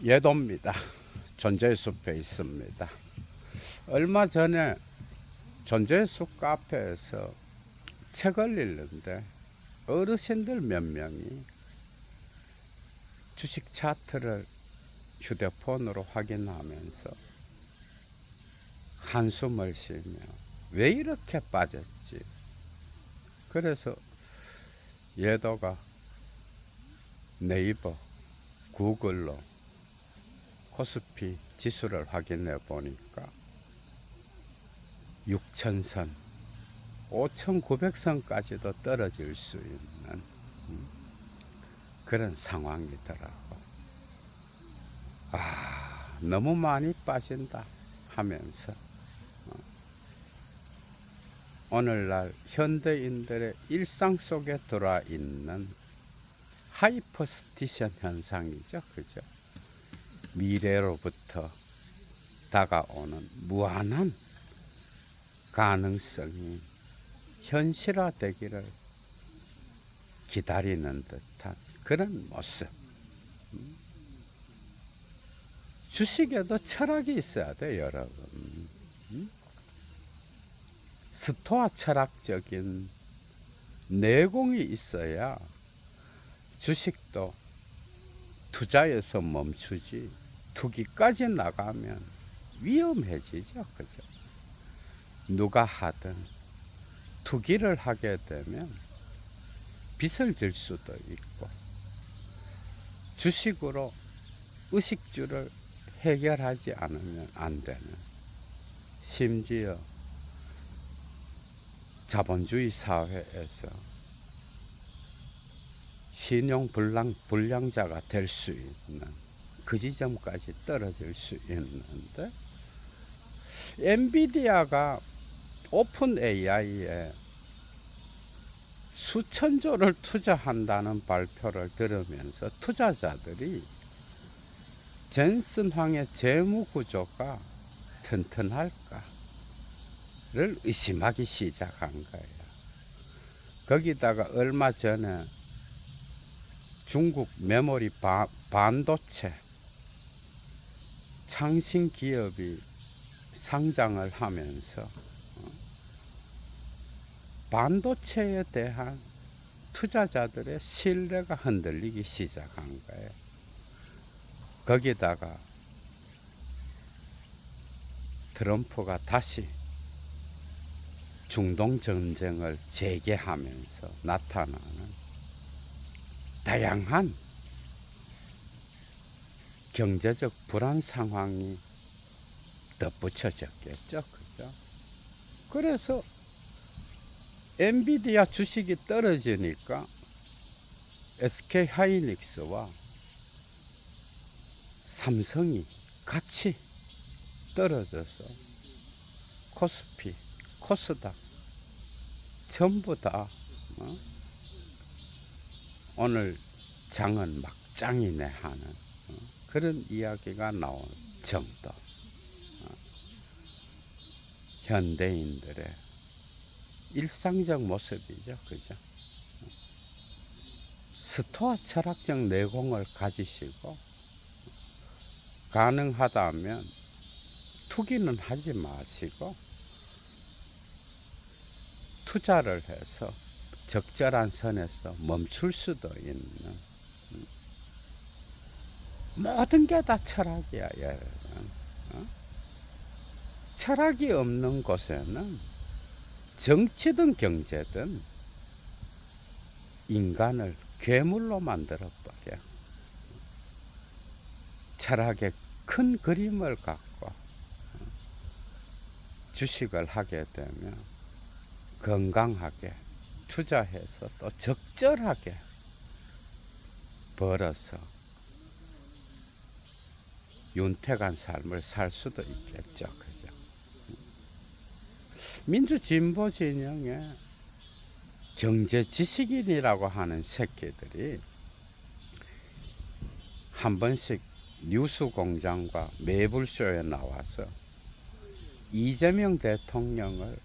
예도입니다. 존재의 숲에 있습니다. 얼마 전에 존재의 숲 카페에서 책을 읽는데 어르신들 몇 명이 주식 차트를 휴대폰으로 확인하면서 한숨을 쉬며 왜 이렇게 빠졌지? 그래서 예도가 네이버, 구글로 코스피 지수를 확인해 보니까 6,000선, 5,900선까지도 떨어질 수 있는 그런 상황이더라고. 너무 많이 빠진다 하면서 오늘날 현대인들의 일상 속에 들어와 있는 하이퍼스티션 현상이죠. 그죠? 미래로부터 다가오는 무한한 가능성이 현실화되기를 기다리는 듯한 그런 모습. 주식에도 철학이 있어야 돼요, 여러분. 스토아 철학적인 내공이 있어야 주식도 투자에서 멈추지 투기까지 나가면 위험해지죠. 그죠? 누가 하든 투기를 하게 되면 빚을 질 수도 있고 주식으로 의식주를 해결하지 않으면 안 되는, 심지어 자본주의 사회에서 신용 불량자가 될 수 있는 그 지점까지 떨어질 수 있는데, 엔비디아가 오픈 AI에 수천조를 투자한다는 발표를 들으면서 투자자들이 젠슨 황의 재무 구조가 튼튼할까를 의심하기 시작한 거예요. 거기다가 얼마 전에 중국 메모리 반도체 창신 기업이 상장을 하면서 반도체에 대한 투자자들의 신뢰가 흔들리기 시작한 거예요. 거기다가 트럼프가 다시 중동 전쟁을 재개하면서 나타나는 다양한 경제적 불안 상황이 덧붙여졌겠죠. 그죠? 그래서 엔비디아 주식이 떨어지니까 SK 하이닉스와 삼성이 같이 떨어져서 코스피, 코스닥 전부 다 오늘 장은 막장이네 하는 그런 이야기가 나온 정도. 현대인들의 일상적 모습이죠. 그죠? 스토아 철학적 내공을 가지시고 가능하다면 투기는 하지 마시고 투자를 해서 적절한 선에서 멈출 수도 있는, 모든 게 다 철학이야, 여러분. 철학이 없는 곳에는 정치든 경제든 인간을 괴물로 만들어버려. 철학의 큰 그림을 갖고 주식을 하게 되면 건강하게 투자해서 또 적절하게 벌어서 윤택한 삶을 살 수도 있겠죠. 그죠? 민주진보 진영의 경제 지식인이라고 하는 새끼들이 한 번씩 뉴스공장과 매불쇼에 나와서 이재명 대통령을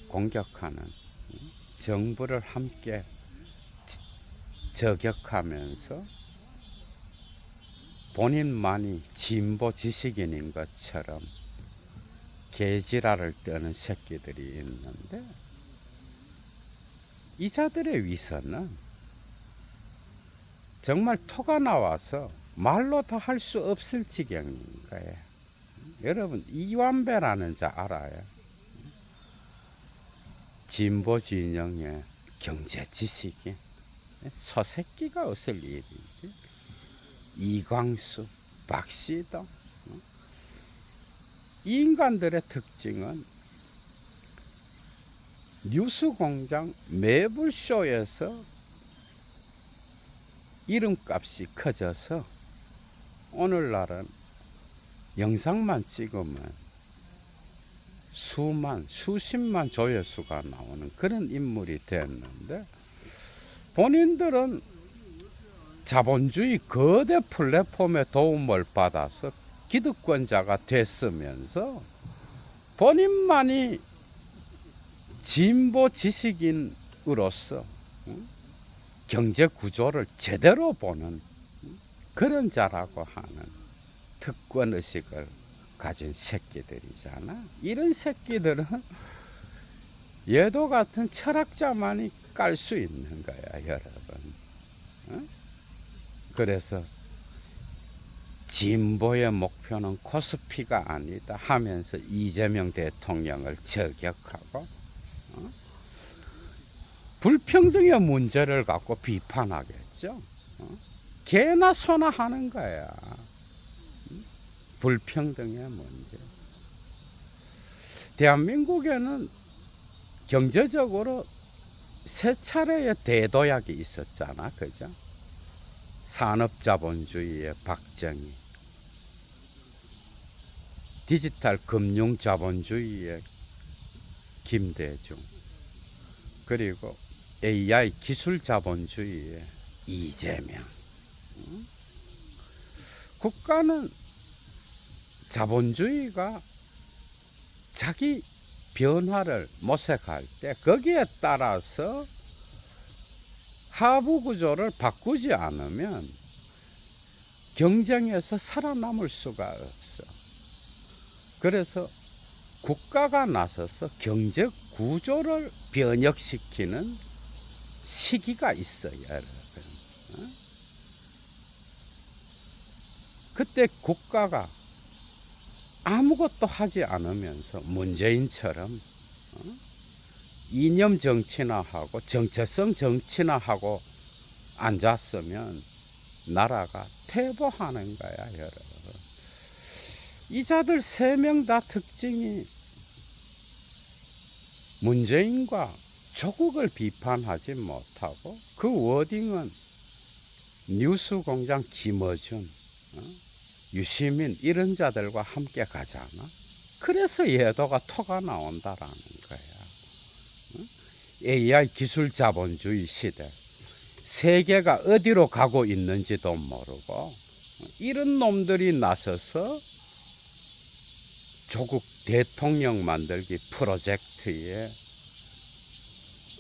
공격하는, 정부를 함께 저격하면서 본인만이 진보 지식인인 것처럼 개지랄을 떠는 새끼들이 있는데, 이 자들의 위선은 정말 토가 나와서 말로 다 할 수 없을 지경인 거예요. 여러분, 이완배라는 자 알아요? 진보 진영의 경제 지식인 소새끼가 없을 일이지. 이광수, 박시동, 이 인간들의 특징은 뉴스공장 매불쇼에서 이름값이 커져서 오늘날은 영상만 찍으면 수십만 조회수가 나오는 그런 인물이 됐는데, 본인들은 자본주의 거대 플랫폼의 도움을 받아서 기득권자가 됐으면서 본인만이 진보 지식인으로서 경제 구조를 제대로 보는 그런 자라고 하는 특권 의식을 가진 새끼들이잖아. 이런 새끼들은 얘도 같은 철학자만이 깔 수 있는 거야, 여러분. 그래서 진보의 목표는 코스피가 아니다 하면서 이재명 대통령을 저격하고, 불평등의 문제를 갖고 비판하겠죠. 개나 소나 하는 거야. 불평등의 문제. 대한민국에는 경제적으로 세 차례의 대도약이 있었잖아, 그죠? 산업자본주의의 박정희, 디지털 금융자본주의의 김대중, 그리고 AI 기술자본주의의 이재명. 국가는 자본주의가 자기 변화를 모색할 때 거기에 따라서 하부 구조를 바꾸지 않으면 경쟁에서 살아남을 수가 없어. 그래서 국가가 나서서 경제 구조를 변혁시키는 시기가 있어요, 여러분. 그때 국가가 아무것도 하지 않으면서 문재인처럼 이념 정치나 하고 정체성 정치나 하고 앉았으면 나라가 퇴보하는 거야, 여러분. 이 자들 세 명 다 특징이 문재인과 조국을 비판하지 못하고, 그 워딩은 뉴스공장 김어준, 유시민 이런 자들과 함께 가잖아. 그래서 얘도가 토가 나온다라는 거야. AI 기술 자본주의 시대, 세계가 어디로 가고 있는지도 모르고 이런 놈들이 나서서 조국 대통령 만들기 프로젝트에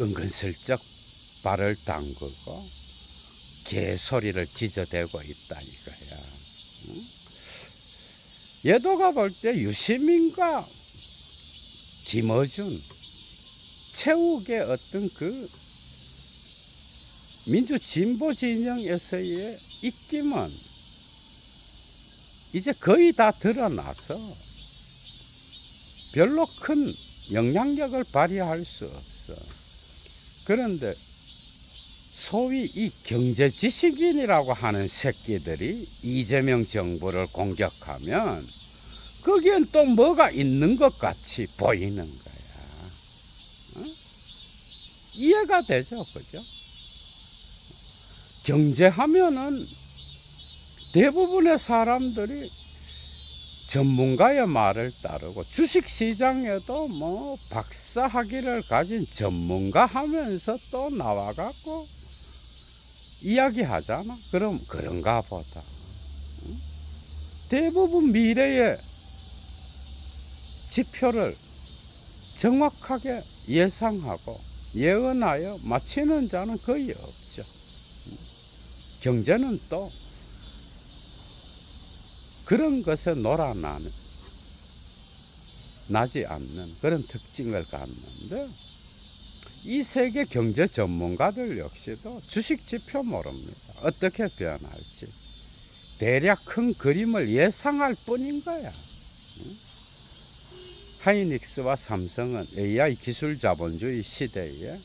은근슬쩍 발을 담그고 개소리를 짖어대고 있다 이거야. 얘도가 볼 때 유시민과 김어준, 최욱의 어떤 그 민주 진보 진영에서의 입김은 이제 거의 다 드러나서 별로 큰 영향력을 발휘할 수 없어. 그런데 소위 이 경제 지식인이라고 하는 새끼들이 이재명 정부를 공격하면 거기엔 또 뭐가 있는 것 같이 보이는 거야. 이해가 되죠, 그죠? 경제하면은 대부분의 사람들이 전문가의 말을 따르고, 주식시장에도 뭐 박사 학위를 가진 전문가 하면서 또 나와갖고 이야기하잖아. 그럼 그런가 보다. 대부분 미래의 지표를 정확하게 예상하고 예언하여 맞히는 자는 거의 없죠. 경제는 또 그런 것에 나지 않는 그런 특징을 갖는데, 이 세계 경제 전문가들 역시도 주식 지표 모릅니다. 어떻게 변할지. 대략 큰 그림을 예상할 뿐인 거야. 하이닉스와 삼성은 AI 기술 자본주의 시대에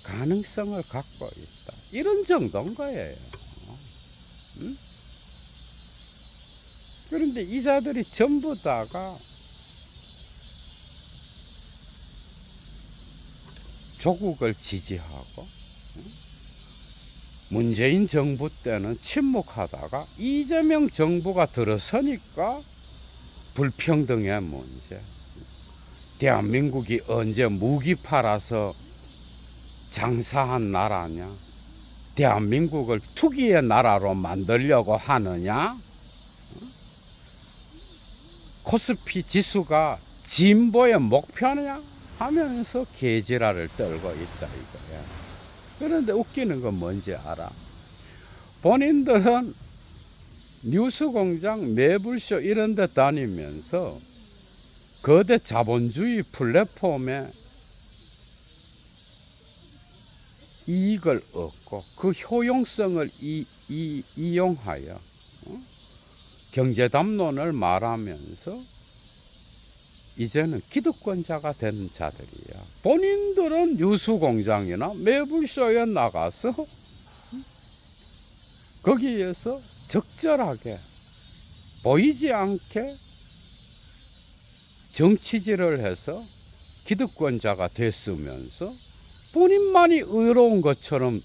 가능성을 갖고 있다. 이런 정도인 거예요. 그런데 이 자들이 전부 다가 조국을 지지하고, 문재인 정부 때는 침묵하다가 이재명 정부가 들어서니까 불평등의 문제, 대한민국이 언제 무기 팔아서 장사한 나라냐, 대한민국을 투기의 나라로 만들려고 하느냐, 코스피 지수가 진보의 목표냐 하면서 개지랄을 떨고 있다 이거야. 그런데 웃기는 건 뭔지 알아? 본인들은 뉴스공장, 매불쇼 이런 데 다니면서 거대 자본주의 플랫폼에 이익을 얻고 그 효용성을 이용하여 경제담론을 말하면서 이제는 기득권자가 된 자들이야. 본인들은 뉴스공장이나 매불쇼에 나가서 거기에서 적절하게 보이지 않게 정치질을 해서 기득권자가 됐으면서 본인만이 의로운 것처럼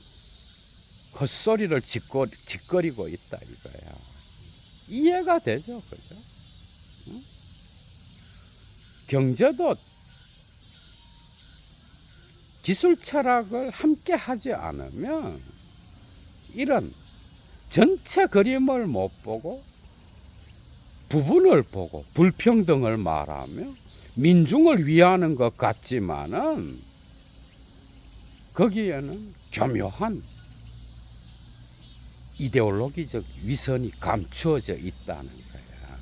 헛소리를 짓거리고 있다 이거야. 이해가 되죠, 그죠? 경제도 기술 철학을 함께 하지 않으면 이런 전체 그림을 못 보고 부분을 보고 불평등을 말하며 민중을 위하는 것 같지만은 거기에는 교묘한 이데올로기적 위선이 감추어져 있다는 거야.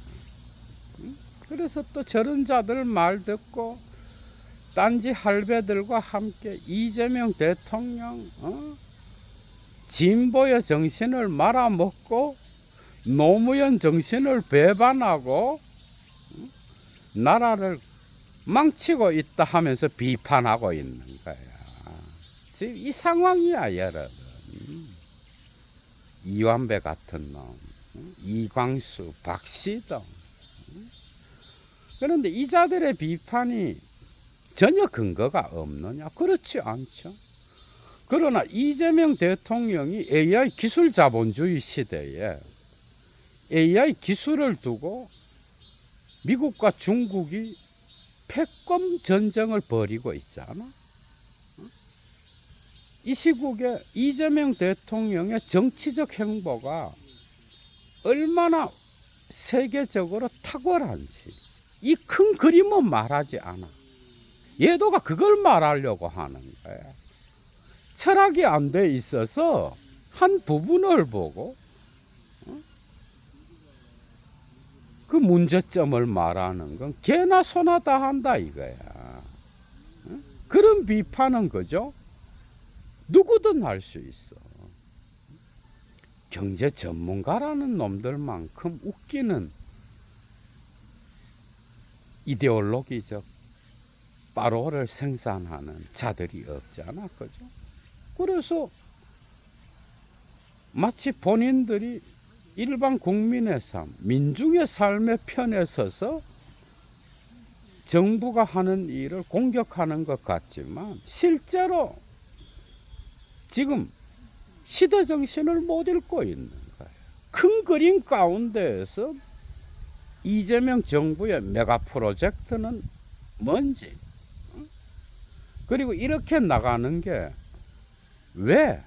그래서 또 저런 자들 말 듣고 딴지 할배들과 함께 이재명 대통령 진보의 정신을 말아먹고 노무현 정신을 배반하고 나라를 망치고 있다 하면서 비판하고 있는 거야. 지금 이 상황이야, 여러분. 이완배 같은 놈, 이광수, 박시동. 그런데 이 자들의 비판이 전혀 근거가 없느냐? 그렇지 않죠. 그러나 이재명 대통령이 AI 기술 자본주의 시대에 AI 기술을 두고 미국과 중국이 패권 전쟁을 벌이고 있잖아. 이 시국에 이재명 대통령의 정치적 행보가 얼마나 세계적으로 탁월한지 이 큰 그림은 말하지 않아. 예도가 그걸 말하려고 하는 거야. 철학이 안 돼 있어서 한 부분을 보고 그 문제점을 말하는 건 개나 소나 다 한다 이거야. 그런 비판은 그죠? 누구든 할 수 있어. 경제 전문가라는 놈들만큼 웃기는 이데올로기적 빠로를 생산하는 자들이 없잖아, 그죠? 그래서 마치 본인들이 일반 국민의 삶, 민중의 삶의 편에 서서 정부가 하는 일을 공격하는 것 같지만 실제로 지금 시대 정신을 못 읽고 있는 거예요. 큰 그림 가운데에서 이재명 정부의 메가 프로젝트는 뭔지, 그리고 이렇게 나가는 게 왜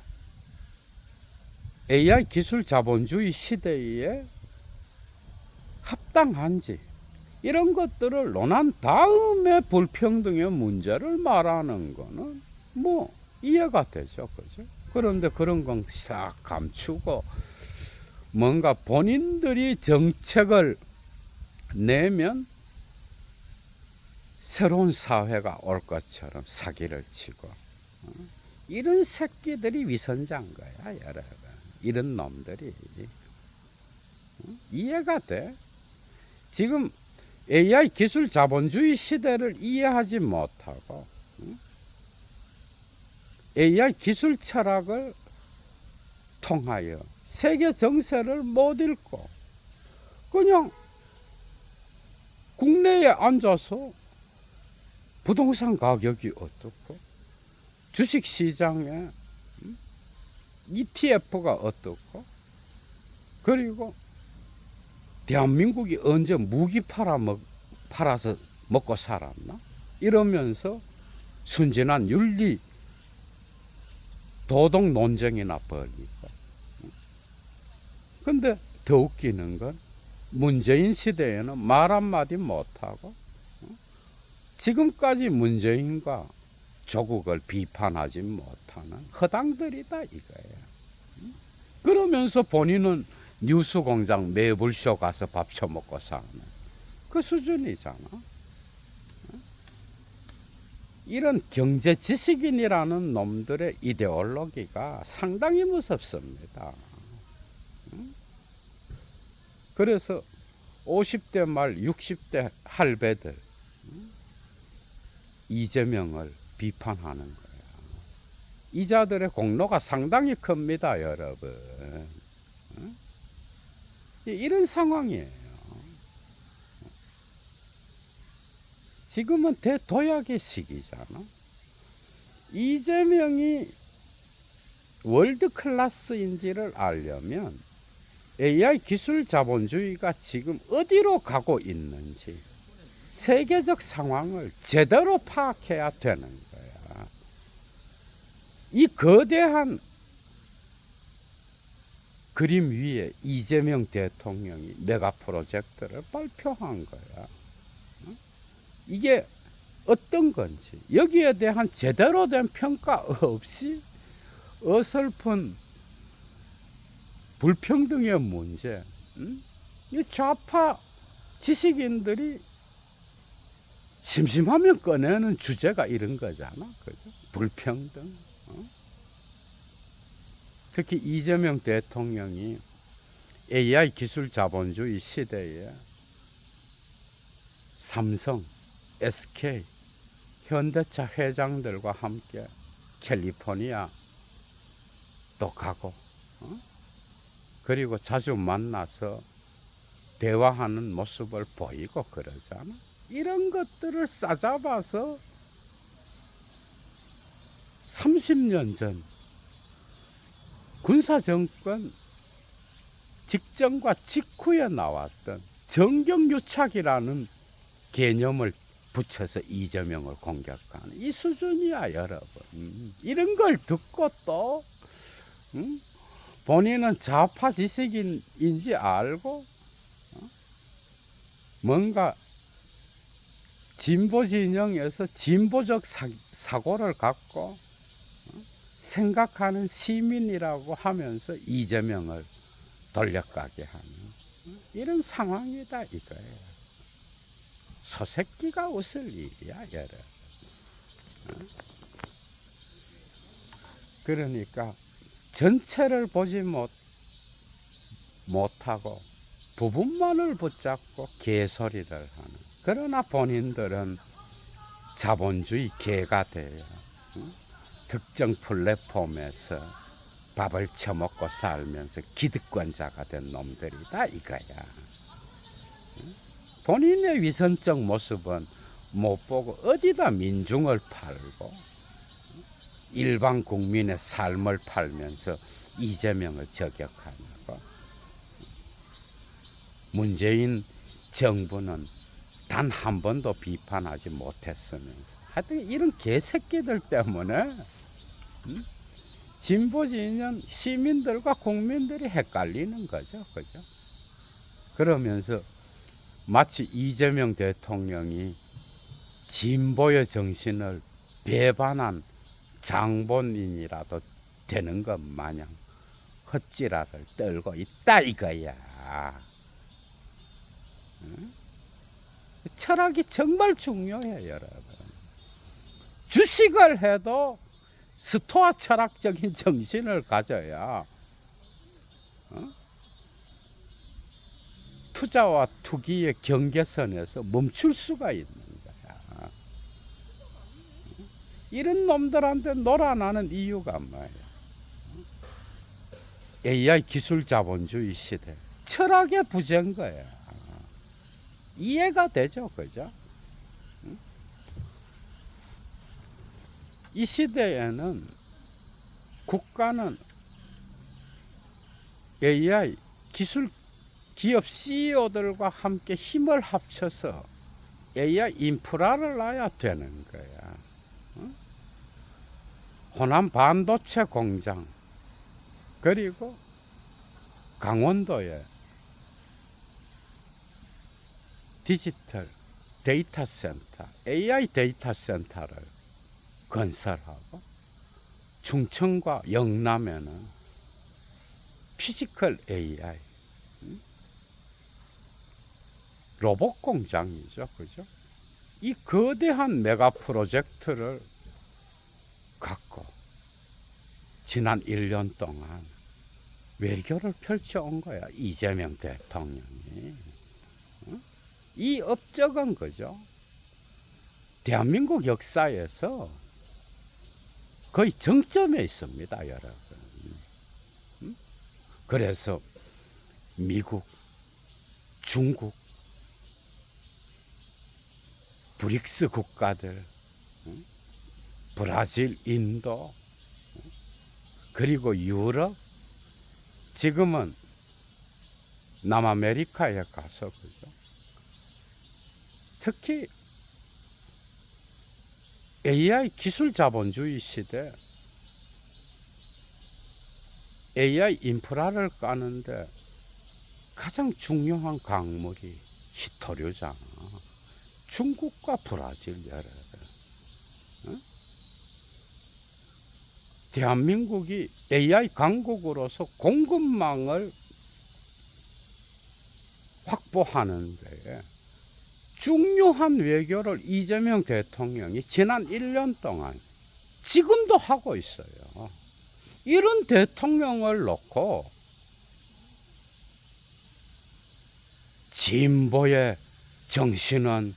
AI 기술 자본주의 시대에 합당한지, 이런 것들을 논한 다음에 불평등의 문제를 말하는 거는 뭐 이해가 되죠, 그죠? 그런데 그런 건 싹 감추고 뭔가 본인들이 정책을 내면 새로운 사회가 올 것처럼 사기를 치고, 이런 새끼들이 위선자인 거야, 여러분. 이런 놈들이. 이해가 돼? 지금 AI 기술 자본주의 시대를 이해하지 못하고 AI 기술 철학을 통하여 세계 정세를 못 읽고 그냥 국내에 앉아서 부동산 가격이 어떻고 주식시장에 ETF가 어떻고 그리고 대한민국이 언제 무기 팔아서 먹고 살았나? 이러면서 순진한 윤리 도덕 논쟁이나 벌이고. 근데 더 웃기는 건 문재인 시대에는 말 한마디 못하고 지금까지 문재인과 조국을 비판하지 못하는 허당들이다 이거예요. 그러면서 본인은 뉴스공장 매불쇼 가서 밥 처먹고 사는 그 수준이잖아. 이런 경제 지식인이라는 놈들의 이데올로기가 상당히 무섭습니다. 그래서 50대 말 60대 할배들 이재명을 비판하는 거야. 이자들의 공로가 상당히 큽니다, 여러분. 이런 상황이에요. 지금은 대도약의 시기잖아. 이재명이 월드 클래스인지를 알려면 AI 기술 자본주의가 지금 어디로 가고 있는지 세계적 상황을 제대로 파악해야 되는 거야. 이 거대한 그림 위에 이재명 대통령이 메가 프로젝트를 발표한 거야. 이게 어떤 건지 여기에 대한 제대로 된 평가 없이 어설픈 불평등의 문제, 이 좌파 지식인들이 심심하면 꺼내는 주제가 이런 거잖아, 그죠? 불평등. 특히 이재명 대통령이 AI 기술 자본주의 시대에 삼성, SK, 현대차 회장들과 함께 캘리포니아 또 가고, 그리고 자주 만나서 대화하는 모습을 보이고 그러잖아. 이런 것들을 싸잡아서 30년 전 군사정권 직전과 직후에 나왔던 정경유착이라는 개념을 붙여서 이재명을 공격하는 이 수준이야, 여러분. 이런 걸 듣고 또 본인은 좌파 지식인인지 알고 뭔가 진보 진영에서 진보적 사고를 갖고 생각하는 시민이라고 하면서 이재명을 돌려가게 하는 이런 상황이다 이거예요. 소새끼가 웃을 일이야, 여러분. 그러니까 전체를 보지 못하고 부분만을 붙잡고 개소리를 하는. 그러나 본인들은 자본주의 개가 돼요. 특정 플랫폼에서 밥을 처먹고 살면서 기득권자가 된 놈들이다 이거야. 본인의 위선적 모습은 못 보고 어디다 민중을 팔고 일반 국민의 삶을 팔면서 이재명을 저격하냐고. 문재인 정부는 단 한 번도 비판하지 못했으면서 하여튼 이런 개새끼들 때문에 진보 진영 시민들과 국민들이 헷갈리는 거죠, 그죠? 그러면서 마치 이재명 대통령이 진보의 정신을 배반한 장본인이라도 되는 것 마냥 헛지랄을 떨고 있다 이거야. 응? 철학이 정말 중요해 여러분. 주식을 해도 스토아 철학적인 정신을 가져야 투자와 투기의 경계선에서 멈출 수가 있는 거야. 이런 놈들한테 놀아나는 이유가 뭐야? AI 기술 자본주의 시대, 철학의 부재인 거야. 이해가 되죠, 그죠? 이 시대에는 국가는 AI 기술 기업 CEO들과 함께 힘을 합쳐서 AI 인프라를 놔야 되는 거야. 호남 반도체 공장, 그리고 강원도에 디지털 데이터 센터, AI 데이터 센터를 건설하고, 충청과 영남에는 피지컬 AI, 로봇 공장이죠, 그죠? 이 거대한 메가 프로젝트를 갖고 지난 1년 동안 외교를 펼쳐온 거야, 이재명 대통령이. 이 업적은 그죠? 대한민국 역사에서 거의 정점에 있습니다, 여러분. 그래서 미국, 중국, 브릭스 국가들, 브라질, 인도, 그리고 유럽, 지금은 남아메리카에 가서 그죠? 특히 AI 기술 자본주의 시대, AI 인프라를 까는데 가장 중요한 강물이 히토류잖아. 중국과 브라질 여러분. 대한민국이 AI 강국으로서 공급망을 확보하는 데에 중요한 외교를 이재명 대통령이 지난 1년 동안 지금도 하고 있어요. 이런 대통령을 놓고 진보의 정신은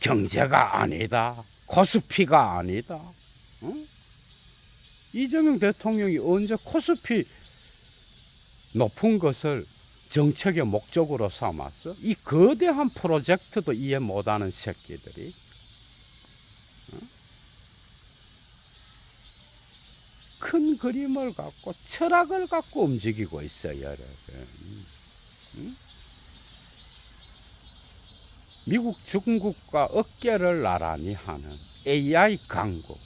경제가 아니다, 코스피가 아니다. 이재명 대통령이 언제 코스피 높은 것을 정책의 목적으로 삼았어? 이 거대한 프로젝트도 이해 못하는 새끼들이. 큰 그림을 갖고 철학을 갖고 움직이고 있어요, 여러분. 미국, 중국과 어깨를 나란히 하는 AI 강국.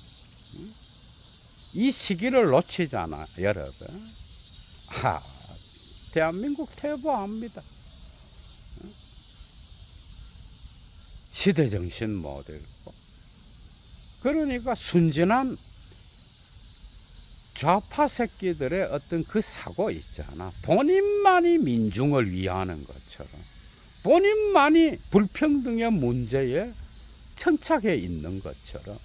이 시기를 놓치잖아, 여러분. 대한민국 퇴보합니다. 시대정신 못 읽고. 그러니까 순진한 좌파 새끼들의 어떤 그 사고 있잖아. 본인만이 민중을 위하는 것처럼. 본인만이 불평등의 문제에 천착해 있는 것처럼.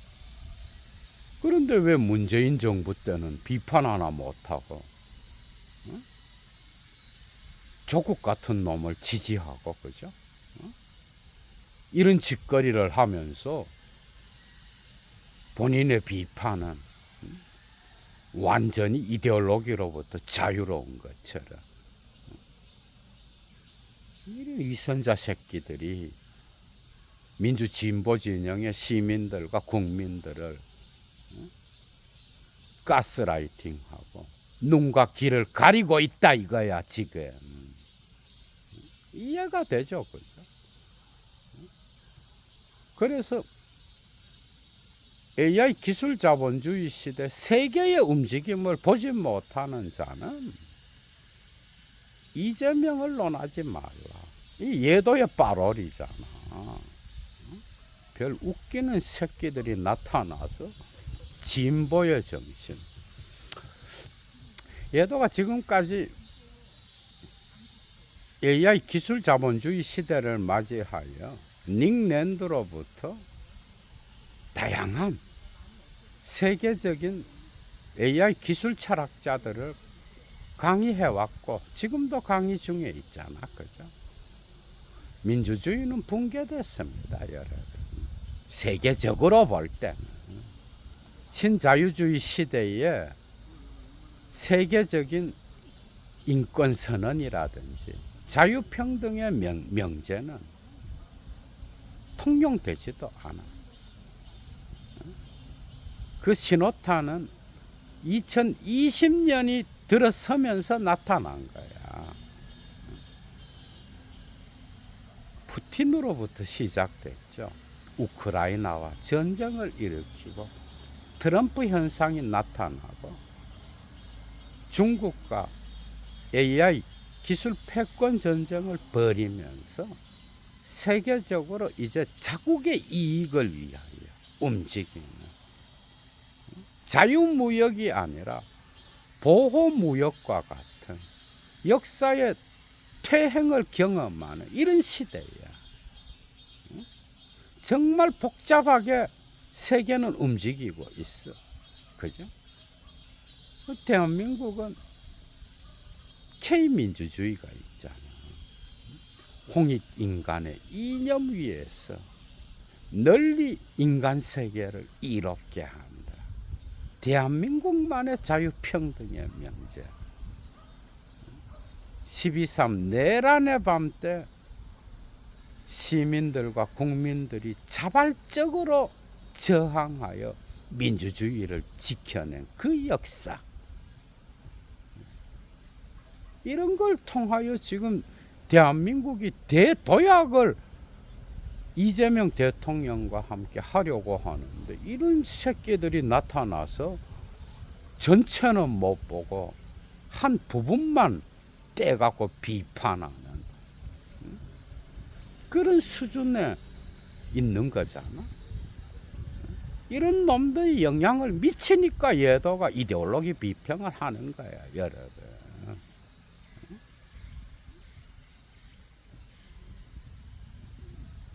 그런데 왜 문재인 정부 때는 비판 하나 못하고 조국 같은 놈을 지지하고, 그죠? 이런 짓거리를 하면서 본인의 비판은 완전히 이데올로기로부터 자유로운 것처럼. 이런 위선자 새끼들이 민주 진보 진영의 시민들과 국민들을 가스라이팅하고 눈과 귀를 가리고 있다 이거야 지금. 이해가 되죠, 그죠? 그래서 AI 기술 자본주의 시대 세계의 움직임을 보지 못하는 자는 이재명을 논하지 말라. 이 예도의 빠롤이잖아. 별 웃기는 새끼들이 나타나서 진보의 정신. 얘도가 지금까지 AI 기술 자본주의 시대를 맞이하여 닉랜드로부터 다양한 세계적인 AI 기술 철학자들을 강의해왔고 지금도 강의 중에 있잖아. 그죠? 민주주의는 붕괴됐습니다. 여러분. 세계적으로 볼 때는 신자유주의 시대에 세계적인 인권선언이라든지 자유평등의 명제는 통용되지도 않아. 그 신호탄은 2020년이 들어서면서 나타난 거야. 푸틴으로부터 시작됐죠. 우크라이나와 전쟁을 일으키고 트럼프 현상이 나타나고 중국과 AI 기술 패권 전쟁을 벌이면서 세계적으로 이제 자국의 이익을 위하여 움직이는 자유무역이 아니라 보호무역과 같은 역사의 퇴행을 경험하는 이런 시대야. 정말 복잡하게 세계는 움직이고 있어. 그죠? 대한민국은 K민주주의가 있잖아. 홍익인간의 이념 위에서 널리 인간 세계를 이롭게 한다. 대한민국만의 자유평등의 명제. 12.3 내란의 밤 때 시민들과 국민들이 자발적으로 저항하여 민주주의를 지켜낸 그 역사. 이런 걸 통하여 지금 대한민국이 대도약을 이재명 대통령과 함께 하려고 하는데 이런 새끼들이 나타나서 전체는 못 보고 한 부분만 떼갖고 비판하는 그런 수준에 있는 거잖아. 이런 놈들이 영향을 미치니까 얘도가 이데올로기 비평을 하는 거야, 여러분.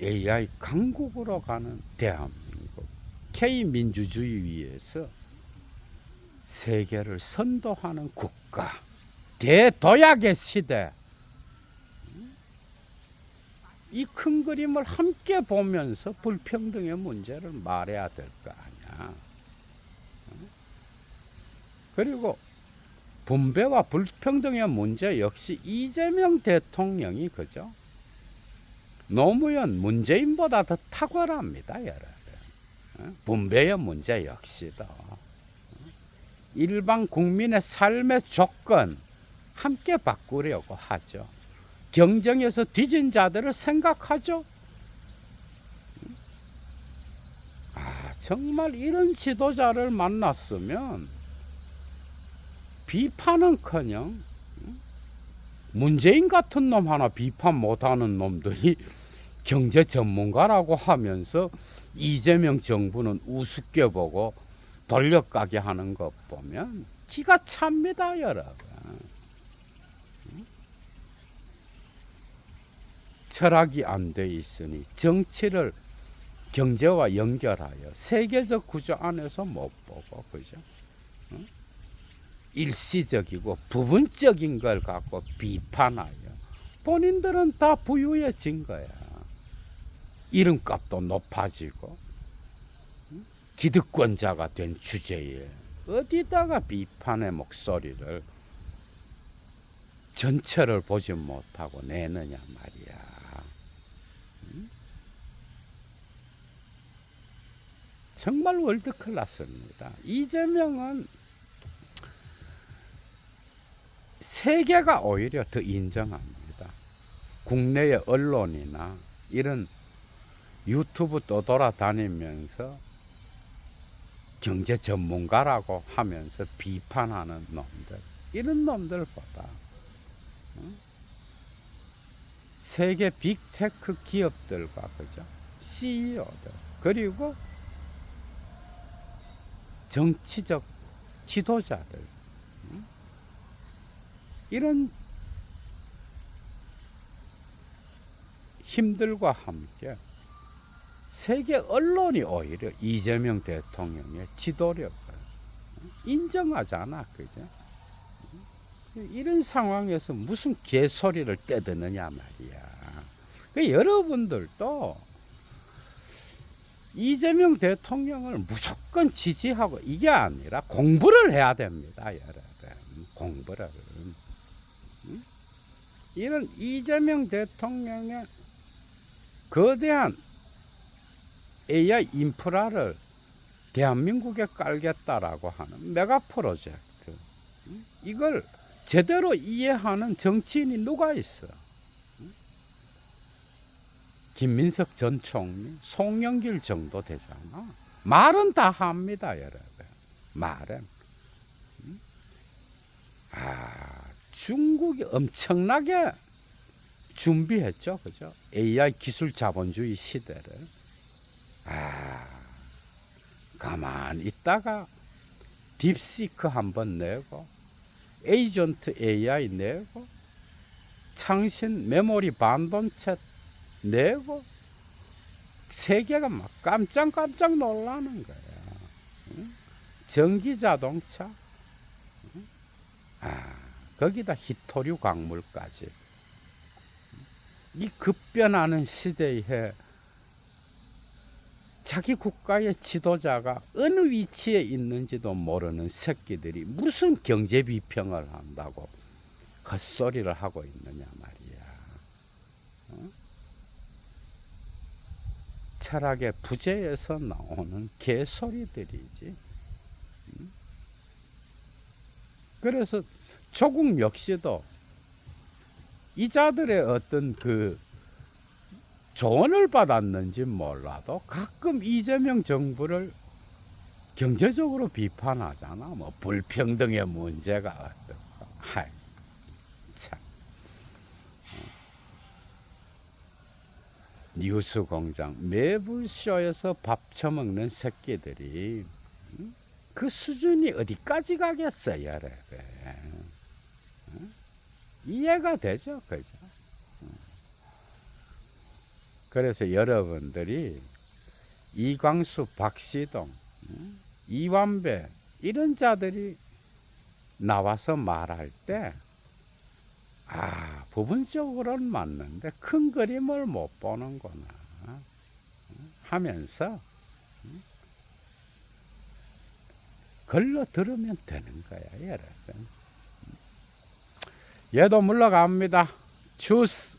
AI 강국으로 가는 대한민국, K민주주의 위에서 세계를 선도하는 국가, 대도약의 시대. 이 큰 그림을 함께 보면서 불평등의 문제를 말해야 될 거 아니야. 그리고 분배와 불평등의 문제 역시 이재명 대통령이 그죠? 노무현 문재인보다 더 탁월합니다, 여러분. 분배의 문제 역시도 일반 국민의 삶의 조건 함께 바꾸려고 하죠. 경쟁에서 뒤진 자들을 생각하죠. 정말 이런 지도자를 만났으면 비판은커녕 문재인 같은 놈 하나 비판 못하는 놈들이 경제 전문가라고 하면서 이재명 정부는 우습게 보고 돌려가게 하는 것 보면 기가 찹니다, 여러분. 철학이 안 돼 있으니 정치를 경제와 연결하여 세계적 구조 안에서 못 보고, 그죠? 일시적이고 부분적인 걸 갖고 비판하여 본인들은 다 부유해진 거야. 이름값도 높아지고 기득권자가 된 주제에 어디다가 비판의 목소리를 전체를 보지 못하고 내느냐 말이야. 정말 월드클래스입니다. 이재명은 세계가 오히려 더 인정합니다. 국내의 언론이나 이런 유튜브 떠돌아다니면서 경제 전문가라고 하면서 비판하는 놈들, 이런 놈들보다 세계 빅테크 기업들과 그죠? CEO들 그리고 정치적 지도자들 이런 힘들과 함께 세계 언론이 오히려 이재명 대통령의 지도력을 인정하잖아, 그죠? 이런 상황에서 무슨 개소리를 떠드느냐 말이야. 여러분들도 이재명 대통령을 무조건 지지하고 이게 아니라 공부를 해야 됩니다, 여러분. 공부를. 이런 이재명 대통령의 거대한 AI 인프라를 대한민국에 깔겠다라고 하는 메가 프로젝트, 이걸 제대로 이해하는 정치인이 누가 있어? 김민석 전 총리, 송영길 정도 되잖아. 말은 다 합니다, 여러분. 말은. 중국이 엄청나게 준비했죠, 그죠? AI 기술 자본주의 시대를. 가만히 있다가 딥시크 한번 내고, 에이전트 AI 내고, 창신 메모리 반도체 내고, 세계가 막 깜짝깜짝 놀라는 거야. 전기 자동차, 거기다 히토류 광물까지. 이 급변하는 시대에 자기 국가의 지도자가 어느 위치에 있는지도 모르는 새끼들이 무슨 경제 비평을 한다고 헛소리를 하고 있느냐 말이야. 철학의 부재에서 나오는 개소리들이지. 그래서 조국 역시도 이자들의 어떤 그 조언을 받았는지 몰라도 가끔 이재명 정부를 경제적으로 비판하잖아. 뭐 불평등의 문제가 어떻고. 참. 뉴스공장 매불쇼에서 밥 처먹는 새끼들이 그 수준이 어디까지 가겠어요, 여러분. 이해가 되죠, 그죠? 그래서 여러분들이 이광수, 박시동, 이완배 이런 자들이 나와서 말할 때 부분적으로는 맞는데 큰 그림을 못 보는구나 하면서 걸러 들으면 되는 거야, 여러분. 얘도 물러갑니다. 주스.